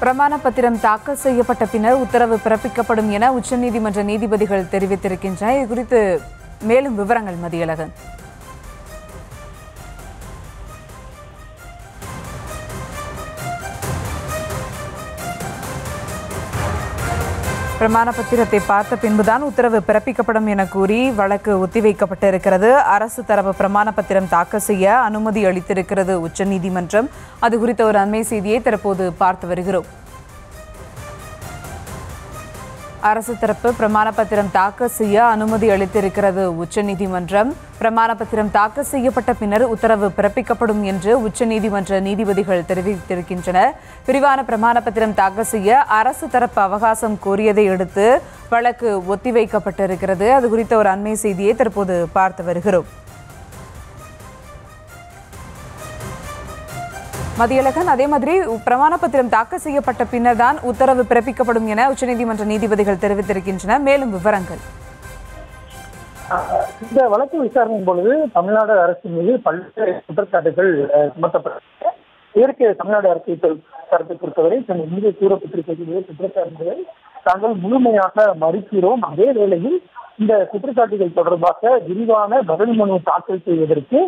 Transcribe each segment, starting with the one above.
பிரமாண பத்திரம் தாக்கல் செய்யப்பட்ட பின்னர் உத்தரவு பிறப்பிக்கப்படும் என உச்சநீதிமன்ற நீதிபதிகள் தெரிவித்திருக்கின்றனர். இது குறித்து மேலும் விவரங்கள் மதியழகன். பிரமாண பத்திரத்தை பார்த்த பின்புதான் உத்தரவு பிறப்பிக்கப்படும் என கூறி வழக்கு ஒத்திவைக்கப்பட்டிருக்கிறது. அரசு தரப்பு பிரமாண பத்திரம் தாக்கல் செய்ய அனுமதி அளித்திருக்கிறது உச்சநீதிமன்றம். அது குறித்த ஒரு அண்மை செய்தியை தற்போது பார்த்து வருகிறோம். அரசு தரப்பு பிரமாண பத்திரம் தாக்கல் செய்ய அனுமதி அளித்திருக்கிறது உச்சநீதிமன்றம். பிரமாண பத்திரம் தாக்கல் செய்யப்பட்ட பின்னர் உத்தரவு பிறப்பிக்கப்படும் என்று உச்சநீதிமன்ற நீதிபதிகள் தெரிவித்திருக்கின்றனர். விரிவான பிரமாண பத்திரம் தாக்கல் செய்ய அரசு தரப்பு அவகாசம் கோரியதை அடுத்து வழக்கு ஒத்திவைக்கப்பட்டிருக்கிறது. அது குறித்த ஒரு அண்மை செய்தியை தற்போது பார்த்து வருகிறோம். மதியழகன், அதே மாதிரி பிரமாண பத்திரம் தாக்கல் செய்யப்பட்ட பின்னர் தான் உத்தரவு பிறப்பிக்கப்படும் என உச்சநீதிமன்ற நீதிபதிகள் தெரிவித்திருக்கின்றனர். மேலும் விவரங்கள். இந்த வழக்கு விசாரணையின் பொழுது தமிழ்நாடு அரசு மீது பல்வேறு குற்றச்சாட்டுகள் சுமத்தப்பட்டது. இதற்கு தமிழ்நாடு அரசு தரப்பை பொறுத்தவரை தங்கள் மீது கூறப்பட்டிருக்கக்கூடிய குற்றச்சாட்டுகளை தாங்கள் முழுமையாக மறுக்கிறோம். அதே வேளையில் இந்த குற்றச்சாட்டுகள் தொடர்பாக விரிவான பதில் மனு தாக்கல் செய்வதற்கு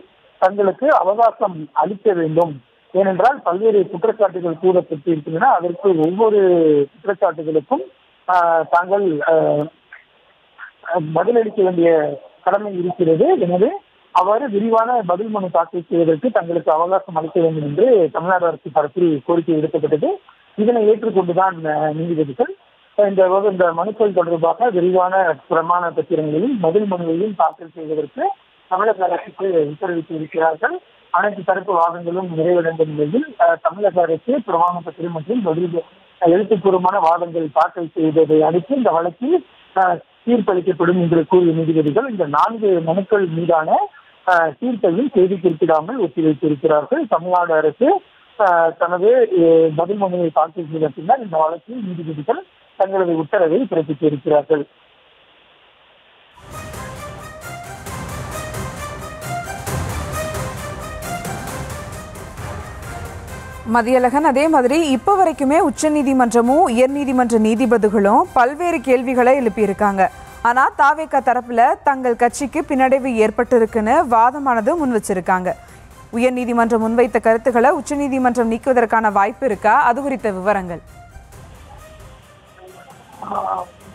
தங்களுக்கு அவகாசம் அளிக்க வேண்டும். ஏனென்றால் பல்வேறு குற்றச்சாட்டுகள் கூறப்பட்டிருக்கின்றன. அதற்கு ஒவ்வொரு குற்றச்சாட்டுகளுக்கும் தாங்கள் பதிலளிக்க வேண்டிய கடமை இருக்கிறது. எனவே அவ்வாறு விரிவான பதில் மனு தாக்கல் செய்வதற்கு தங்களுக்கு அவகாசம் அளிக்க வேண்டும் என்று தமிழ்நாடு அரசு தரப்பில் கோரிக்கை விடுக்கப்பட்டது. இதனை ஏற்றுக்கொண்டுதான் நீதிபதிகள் இந்த மனுக்கள் தொடர்பாக விரிவான பிரமாண பத்திரங்களையும் பதில் மனுவையும் தாக்கல் செய்வதற்கு தமிழக அரசுக்கு உத்தரவிட்டு இருக்கிறார்கள். அனைத்து தரப்பு வாதங்களும் நிறைவடைந்த நிலையில் தமிழக அரசு பிரமாண பத்திரம் மற்றும் எழுத்துப்பூர்வமான வாதங்கள் தாக்கல் செய்ததை அடுத்து இந்த வழக்கில் தீர்ப்பளிக்கப்படும் என்று கூறிய நீதிபதிகள் இந்த 4 மனுக்கள் மீதான தீர்ப்பையும் தேதி குறிப்பிடாமல் ஒத்திவைத்திருக்கிறார்கள். தமிழ்நாடு அரசு தனது பதில் மனுவை தாக்கல் செய்த பின்னர் இந்த வழக்கில் நீதிபதிகள் தங்களது உத்தரவை பிறப்பித்திருக்கிறார்கள். மதியழகன், அதே மாதிரி இப்போ வரைக்குமே உச்சநீதிமன்றமும் உயர்நீதிமன்ற நீதிபதிகளும் பல்வேறு கேள்விகளை எழுப்பியிருக்காங்க. ஆனால் தாவேகா தரப்புல தங்கள் கட்சிக்கு பின்னடைவு ஏற்பட்டிருக்குன்னு வாதமானது முன் வச்சிருக்காங்க. உயர்நீதிமன்றம் முன்வைத்த கருத்துக்களை உச்சநீதிமன்றம் நீக்குவதற்கான வாய்ப்பு இருக்கா? அது குறித்த விவரங்கள்.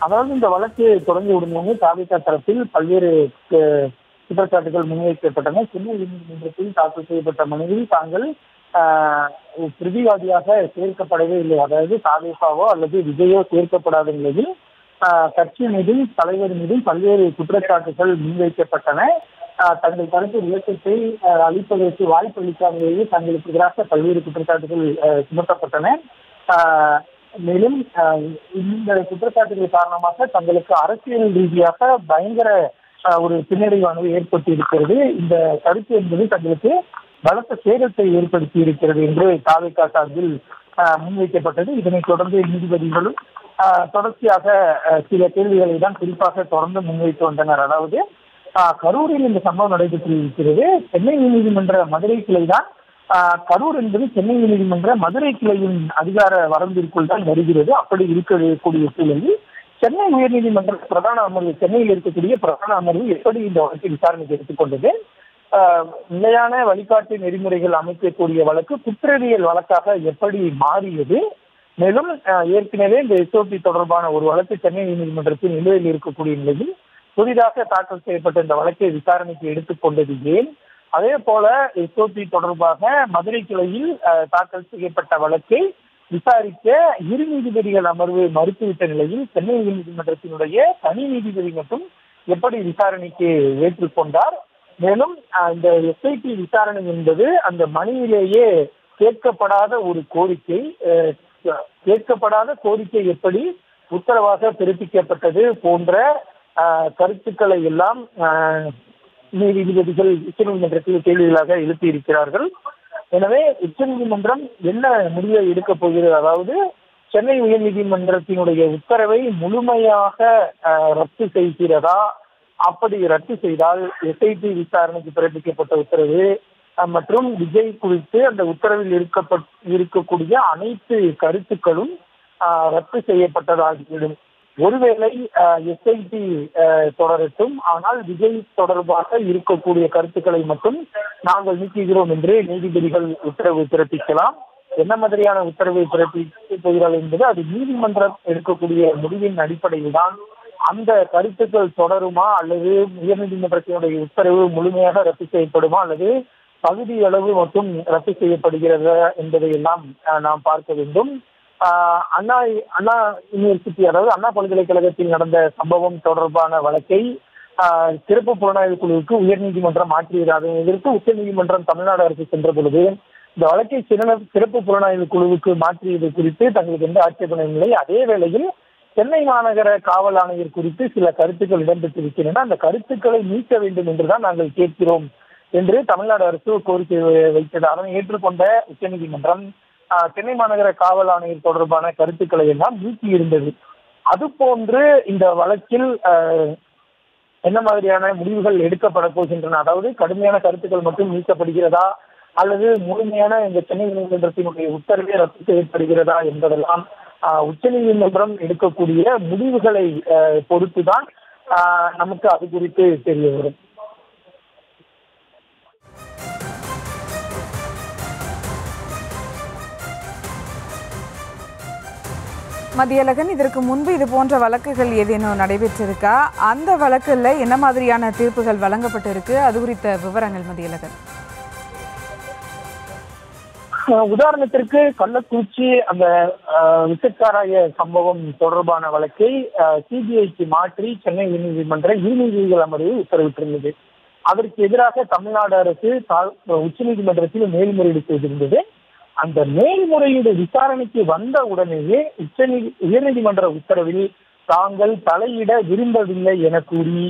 அதாவது இந்த வழக்கு தொடங்கி உடனே தாவேகா தரப்பில் பல்வேறு குற்றச்சாட்டுகள் முன்வைக்கப்பட்டன. சென்னை உயர்நீதிமன்றத்தில் தாக்கல் செய்யப்பட்ட மனுவில் தாங்கள் பிரதிவாதியாக சேர்க்கப்படவே இல்லை. அதாவது தாவேகாவோ அல்லது விஜயோ சேர்க்கப்படாத நிலையில் கட்சி மீதும் தலைவர் மீதும் பல்வேறு குற்றச்சாட்டுகள் முன்வைக்கப்பட்டன. தங்கள் தரப்பு விளக்கத்தை அளிப்பதற்கு வாய்ப்பு அளிக்காமலேயே தங்களுக்கு எதிராக பல்வேறு குற்றச்சாட்டுகள் சுமத்தப்பட்டன. மேலும் இந்த குற்றச்சாட்டுகள் காரணமாக தங்களுக்கு அரசியல் ரீதியாக பயங்கர ஒரு பின்னடைவானது ஏற்பட்டு இருக்கிறது. இந்த கருத்து என்பது தங்களுக்கு பலத்த சேதத்தை ஏற்படுத்தி இருக்கிறது என்று தாவேகா சார்பில் முன்வைக்கப்பட்டது. இதனைத் தொடர்ந்து நீதிபதிகளும் தொடர்ச்சியாக சில கேள்விகளை தான் குறிப்பாக தொடர்ந்து முன்வைத்து வந்தனர். அதாவது கரூரில் இந்த சம்பவம் நடைபெற்றிருக்கிறது. சென்னை உயர்நீதிமன்ற மதுரை கிளை தான் கரூர் என்பது சென்னை உயர்நீதிமன்ற மதுரை கிளையின் அதிகார வரம்பிற்குள் தான் வருகிறது. அப்படி இருக்கக்கூடிய சூழலில் சென்னை உயர்நீதிமன்ற பிரதான அமர்வு, சென்னையில் இருக்கக்கூடிய பிரதான அமர்வு எப்படி இந்த வழக்கை விசாரணைக்கு எடுத்துக்கொண்டது, நிலையான வழிகாட்டு நெறிமுறைகள் அமைக்கக்கூடிய வழக்கு குற்றவியல் வழக்காக எப்படி மாறியது, மேலும் ஏற்கனவே இந்த எஸ்ஓபி தொடர்பான ஒரு வழக்கு சென்னை நீதிமன்றத்தில் நிலுவையில் இருக்கக்கூடிய நிலையில் புதிதாக தாக்கல் செய்யப்பட்ட இந்த வழக்கை விசாரணைக்கு எடுத்துக்கொண்டது ஏன், அதே போல எஸ்ஓபி தொடர்பாக மதுரை கிளையில் தாக்கல் செய்யப்பட்ட வழக்கை விசாரிக்க 2 நீதிபதிகள் அமர்வு மறுத்துவிட்ட நிலையில் சென்னை உயர்நீதிமன்றத்தினுடைய தனி நீதிபதி மட்டும் எப்படி விசாரணைக்கு ஏற்றுக்கொண்டார், மேலும் இந்த எஸ்ஐடி விசாரணை என்பது அந்த மனுவிலேயே கேட்கப்படாத ஒரு கோரிக்கை, கேட்கப்படாத கோரிக்கை எப்படி உத்தரவாக பிறப்பிக்கப்பட்டது போன்ற கருத்துக்களை எல்லாம் நீதிபதிகள் உச்சநீதிமன்றத்தில் கேள்விகளாக எழுப்பியிருக்கிறார்கள். எனவே உச்சநீதிமன்றம் என்ன முடிவை எடுக்கப் போகிறது, அதாவது சென்னை உயர்நீதிமன்றத்தினுடைய உத்தரவை முழுமையாக ரத்து செய்கிறதா, அப்படி ரத்து செய்தால் எஸ்ஐடி விசாரணைக்கு பிறப்பிக்கப்பட்ட உத்தரவு மற்றும் விஜய் குறித்து அந்த உத்தரவில் இருக்கக்கூடிய அனைத்து கருத்துக்களும் ரத்து செய்யப்பட்டதாகிவிடும். ஒருவேளை எஸ்ஐடி தொடரட்டும், ஆனால் விஜய் தொடர்பாக இருக்கக்கூடிய கருத்துக்களை மட்டும் நாங்கள் நீக்குகிறோம் என்று நீதிபதிகள் உத்தரவு பிறப்பிக்கலாம். என்ன மாதிரியான உத்தரவை பிறப்பிக்க போகிறார்கள் என்பது அது நீதிமன்றம் எடுக்கக்கூடிய முடிவின் அடிப்படையில் தான் அந்த கருத்துக்கள் தொடருமா அல்லது உயர்நீதிமன்றத்தினுடைய உத்தரவு முழுமையாக ரத்து செய்யப்படுமா அல்லது பகுதி அளவு மட்டும் ரத்து செய்யப்படுகிறதா என்பதை எல்லாம் நாம் பார்க்க வேண்டும். அண்ணா யூனிவர்சிட்டி, அதாவது அண்ணா பல்கலைக்கழகத்தில் நடந்த சம்பவம் தொடர்பான வழக்கை சிறப்பு புலனாய்வு குழுவுக்கு உயர்நீதிமன்றம் மாற்றியதாக எதிர்த்து உச்சநீதிமன்றம் தமிழ்நாடு அரசு சென்ற பொழுது இந்த வழக்கை சிறப்பு புலனாய்வு குழுவுக்கு மாற்றியது குறித்து தங்களுக்கு எந்த ஆட்சேபனையும் இல்லை. அதே வேளையில் சென்னை மாநகர காவல் ஆணையர் குறித்து சில கருத்துக்கள் இடம்பெற்றிருக்கின்றன. அந்த கருத்துக்களை நீக்க வேண்டும் என்றுதான் நாங்கள் கேட்கிறோம் என்று தமிழ்நாடு அரசு கோரிக்கை வைத்தது. அதனை ஏற்றுக்கொண்ட உச்சநீதிமன்றம் சென்னை மாநகர காவல் ஆணையர் தொடர்பான கருத்துக்களை எல்லாம் நீக்கி இருந்தது. அதுபோன்று இந்த வழக்கில் என்ன மாதிரியான முடிவுகள் எடுக்கப்பட போகின்றன, அதாவது கடுமையான கருத்துக்கள் மட்டும் நீக்கப்படுகிறதா அல்லது முழுமையான இந்த சென்னை நீதிமன்றத்தினுடைய உத்தரவே ரத்து செய்யப்படுகிறதா என்பதெல்லாம் உச்சநீதிமன்றம் எடுக்கக்கூடிய முடிவுகளை பொறுத்துதான் நமக்கு அது குறித்து தெரிய வரும். மதியழகன், இதற்கு முன்பு இது போன்ற வழக்குகள் ஏதேனும் நடைபெற்றிருக்கா? அந்த வழக்குல என்ன மாதிரியான தீர்ப்புகள் வழங்கப்பட்டிருக்கு? அது குறித்த விவரங்கள் மதியழகன். உதாரணத்திற்கு கள்ளக்குறிச்சி அந்த விசச்சாராய சம்பவம் தொடர்பான வழக்கை சிபிஐக்கு மாற்றி சென்னை உயர்நீதிமன்ற நீதிபதிகள் அமர்வு உத்தரவிட்டிருந்தது. அதற்கு எதிராக தமிழ்நாடு அரசு உச்சநீதிமன்றத்தில் மேல்முறையீடு செய்திருந்தது. அந்த மேல்முறையீடு விசாரணைக்கு வந்த உடனேயே உயர்நீதிமன்ற உத்தரவில் தாங்கள் தலையிட விரும்பவில்லை என கூறி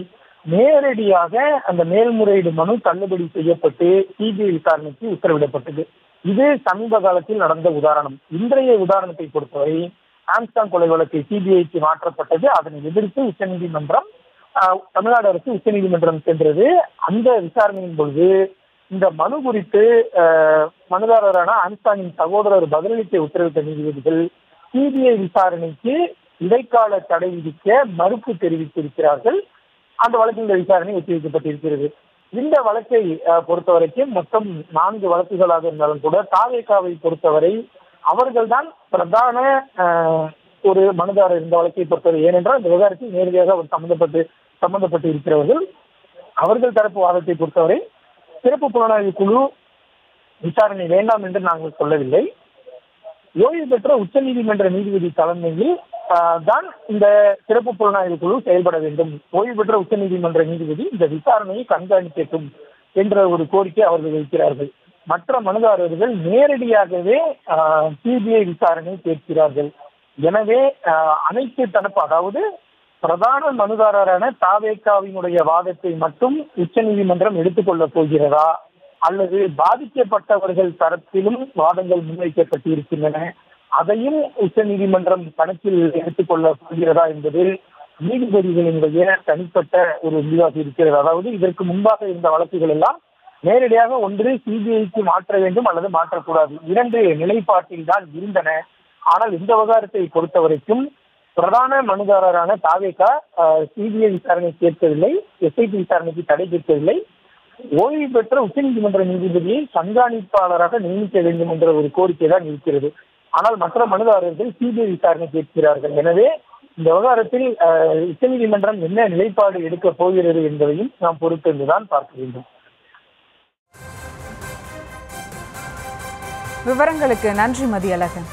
நேரடியாக அந்த மேல்முறையீடு மனு தள்ளுபடி செய்யப்பட்டு சிபிஐ விசாரணைக்கு உத்தரவிடப்பட்டது. இது சமீப காலத்தில் நடந்த உதாரணம். இன்றைய உதாரணத்தை பொறுத்தவரை ஆம்ஸ்டாங் கொலை வழக்கு சிபிஐக்கு மாற்றப்பட்டது. அதனை எதிர்த்து உச்சநீதிமன்றம் தமிழ்நாடு அரசு உச்சநீதிமன்றம் சென்றது. அந்த விசாரணையின் பொழுது இந்த மனு குறித்து மனுதாரரான ஆம்ஸ்டாங்கின் சகோதரர் பதிலளிக்க உத்தரவிட்ட நீதிபதிகள் சிபிஐ விசாரணைக்கு இடைக்கால தடை விதிக்க மறுப்பு தெரிவித்திருக்கிறார்கள். அந்த வழக்கின் விசாரணை ஒத்திவைக்கப்பட்டிருக்கிறது. இந்த வழக்கை பொறுத்தவரைக்கும் மொத்தம் 4 வழக்குகளாக இருந்தாலும் கூட தாவேகாவை பொறுத்தவரை அவர்கள்தான் பிரதான ஒரு மனுதாரர் இந்த வழக்கை பொறுத்தவரை. ஏனென்றால் இந்த விவகாரத்தில் நேரடியாக அவர் சம்பந்தப்பட்டு இருக்கிறவர்கள். அவர்கள் தரப்பு வாதத்தை பொறுத்தவரை சிறப்பு புலனாய்வு குழு விசாரணை வேண்டாம் என்று நாங்கள் சொல்லவில்லை. ஓய்வு பெற்ற உச்சநீதிமன்ற நீதிபதி தலைமையில் தான் இந்த சிறப்பு புலனாய்வு குழு செயல்பட வேண்டும். ஓய்வு பெற்ற உச்சநீதிமன்ற நீதிபதி இந்த விசாரணையை கண்காணிக்கட்டும் என்ற ஒரு கோரிக்கை அவர்கள் வைக்கிறார்கள். மற்ற மனுதாரர்கள் நேரடியாகவே சிபிஐ விசாரணை கேட்கிறார்கள். எனவே அனைத்து தரப்பு, அதாவது பிரதான மனுதாரரான தாவேகாவினுடைய வாதத்தை மட்டும் உச்சநீதிமன்றம் எடுத்துக்கொள்ள போகிறதா அல்லது பாதிக்கப்பட்டவர்கள் தரப்பிலும் வாதங்கள் முன்வைக்கப்பட்டிருக்கின்றன, அதையும் உச்சநீதிமன்றம் கணக்கில் எடுத்துக்கொள்ள போகிறதா என்பது நீதிபதிகளினுடைய தனிப்பட்ட ஒரு முடிவாக இருக்கிறது. அதாவது இதற்கு முன்பாக இருந்த வழக்குகள் எல்லாம் நேரடியாக ஒன்று சிபிஐக்கு மாற்ற வேண்டும் அல்லது மாற்றக்கூடாது, 2 நிலைப்பாட்டில் தான் இருந்தன. ஆனால் இந்த விவகாரத்தை பொறுத்த வரைக்கும் பிரதான மனுதாரரான தாவேகா சிபிஐ விசாரணை கேட்கவில்லை, எஸ்ஐடி விசாரணைக்கு தடை கேட்கவில்லை, ஓய்வு பெற்ற உச்சநீதிமன்ற நீதிபதியை கண்காணிப்பாளராக நியமிக்க வேண்டும் என்ற ஒரு கோரிக்கை தான் இருக்கிறது. ஆனால் மற்ற மனுதாரர்கள் சிபிஐ விசாரணை கேட்கிறார்கள். எனவே இந்த விவகாரத்தில் உச்சநீதிமன்றம் என்ன நிலைப்பாடு எடுக்க போகிறது என்பதையும் நாம் பொறுத்திருந்துதான் பார்க்க வேண்டும். விவரங்களுக்கு நன்றி மதியழகன்.